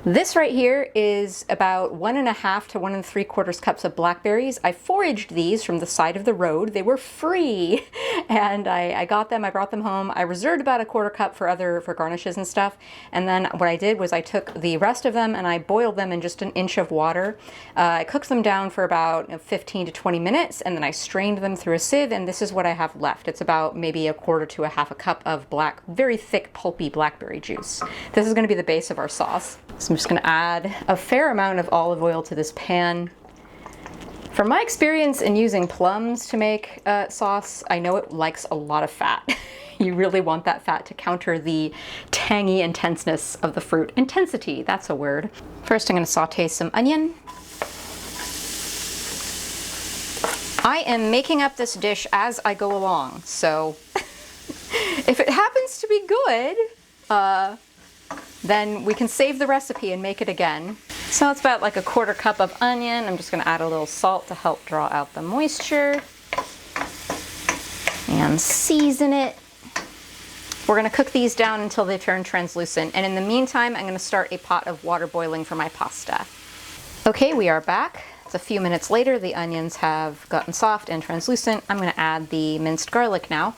This right here is about 1.5 to 1 3/4 cups of blackberries. I foraged these from the side of the road. They were free, and I got them. I brought them home. I reserved about 1/4 cup for garnishes and stuff. And then what I did was I took the rest of them and I boiled them in just an inch of water. I cooked them down for about 15 to 20 minutes, and then I strained them through a sieve. And this is what I have left. It's about maybe 1/4 to 1/2 cup of very thick, pulpy blackberry juice. This is going to be the base of our sauce. So I'm just going to add a fair amount of olive oil to this pan. From my experience in using plums to make sauce, I know it likes a lot of fat. You really want that fat to counter the tangy intenseness of the fruit. Intensity, that's a word. First, I'm going to saute some onion. I am making up this dish as I go along, so if it happens to be good, then we can save the recipe and make it again. So it's about like 1/4 cup of onion. I'm just going to add a little salt to help draw out the moisture. And season it. We're going to cook these down until they turn translucent. And in the meantime, I'm going to start a pot of water boiling for my pasta. Okay, we are back. It's a few minutes later. The onions have gotten soft and translucent. I'm going to add the minced garlic now.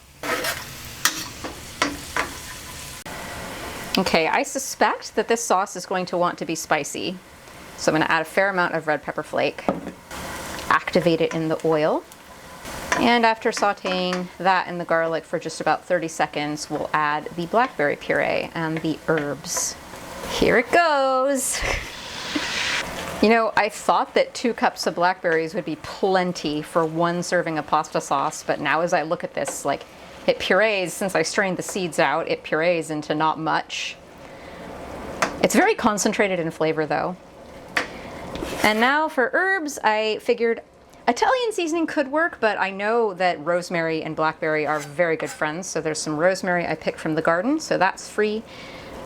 Okay, I suspect that this sauce is going to want to be spicy. So I'm going to add a fair amount of red pepper flake, activate it in the oil, and after sauteing that and the garlic for just about 30 seconds, we'll add the blackberry puree and the herbs. Here it goes! You know, I thought that 2 cups of blackberries would be plenty for 1 serving of pasta sauce, but now as I look at this, like, it purees, since I strained the seeds out, it purees into not much. It's very concentrated in flavor though. And now for herbs, I figured Italian seasoning could work, but I know that rosemary and blackberry are very good friends. So there's some rosemary I picked from the garden, so that's free.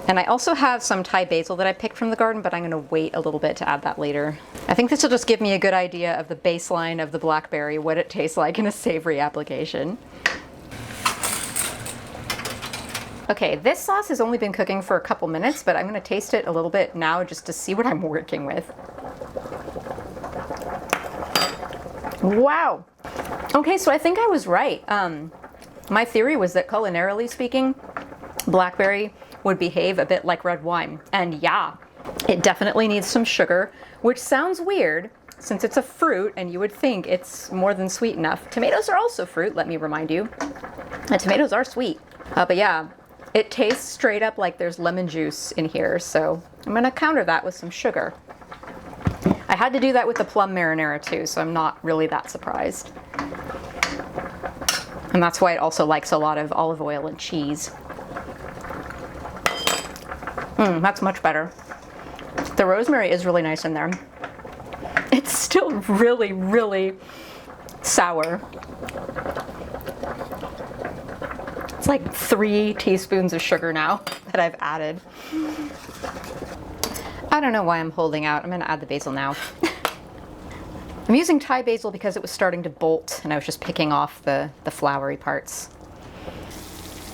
And I also have some Thai basil that I picked from the garden, but I'm going to wait a little bit to add that later. I think this will just give me a good idea of the baseline of the blackberry, what it tastes like in a savory application. Okay, this sauce has only been cooking for a couple minutes, but I'm going to taste it a little bit now just to see what I'm working with. Wow! Okay, so I think I was right. My theory was that culinarily speaking, blackberry would behave a bit like red wine. And yeah, it definitely needs some sugar, which sounds weird since it's a fruit and you would think it's more than sweet enough. Tomatoes are also fruit, let me remind you. And tomatoes are sweet. But yeah, it tastes straight up like there's lemon juice in here, so I'm going to counter that with some sugar. I had to do that with the plum marinara too, so I'm not really that surprised. And that's why it also likes a lot of olive oil and cheese. That's much better. The rosemary is really nice in there. It's still really, really sour. It's like 3 teaspoons of sugar now that I've added. I don't know why I'm holding out. I'm going to add the basil now. I'm using Thai basil because it was starting to bolt and I was just picking off the floury parts.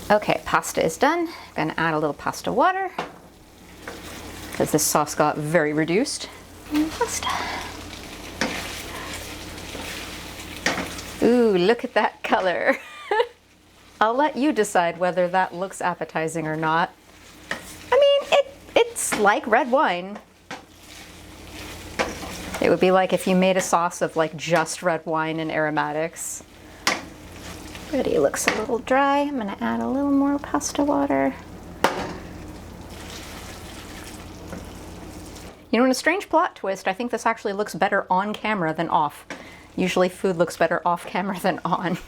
Okay, pasta is done. I'm going to add a little pasta water because this sauce got very reduced. And pasta. Ooh, look at that color. I'll let you decide whether that looks appetizing or not. I mean, it's like red wine. It would be like if you made a sauce of like just red wine and aromatics. Already looks a little dry. I'm gonna add a little more pasta water. You know, in a strange plot twist, I think this actually looks better on camera than off. Usually food looks better off camera than on.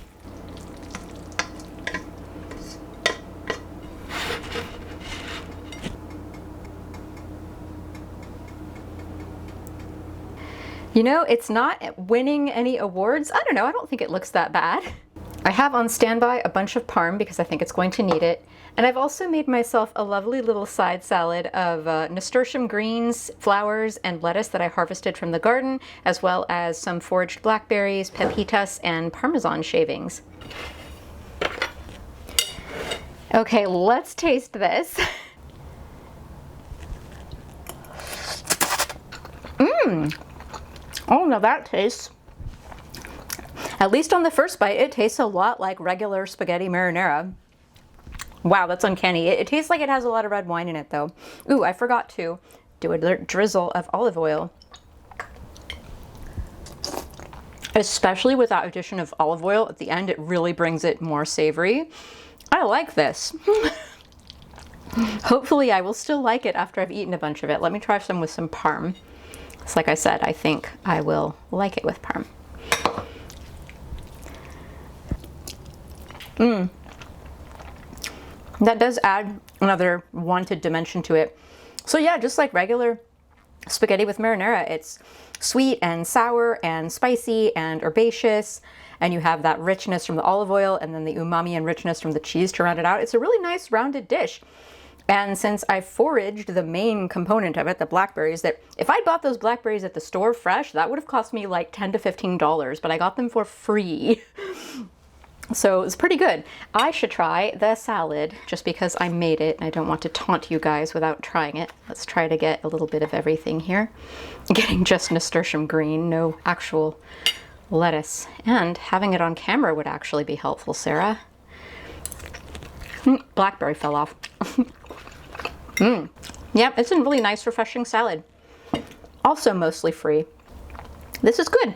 You know, it's not winning any awards. I don't know, I don't think it looks that bad. I have on standby a bunch of parm because I think it's going to need it. And I've also made myself a lovely little side salad of nasturtium greens, flowers, and lettuce that I harvested from the garden, as well as some foraged blackberries, pepitas, and Parmesan shavings. Okay, let's taste this. Oh, now that tastes, at least on the first bite, it tastes a lot like regular spaghetti marinara. Wow, that's uncanny. It tastes like it has a lot of red wine in it though. Ooh, I forgot to do a drizzle of olive oil. Especially with that addition of olive oil at the end, it really brings it more savory. I like this. Hopefully I will still like it after I've eaten a bunch of it. Let me try some with some parm. It's like I said, I think I will like it with parm. That does add another wanted dimension to it. So yeah, just like regular spaghetti with marinara, it's sweet and sour and spicy and herbaceous, and you have that richness from the olive oil and then the umami and richness from the cheese to round it out. It's a really nice rounded dish. And since I foraged the main component of it, the blackberries, that if I bought those blackberries at the store fresh, that would have cost me like $10 to $15, but I got them for free. So it's pretty good. I should try the salad just because I made it and I don't want to taunt you guys without trying it. Let's try to get a little bit of everything here. Getting just nasturtium green, no actual lettuce. And having it on camera would actually be helpful, Sarah. Blackberry fell off. Yep, it's a really nice, refreshing salad. Also mostly free. This is good.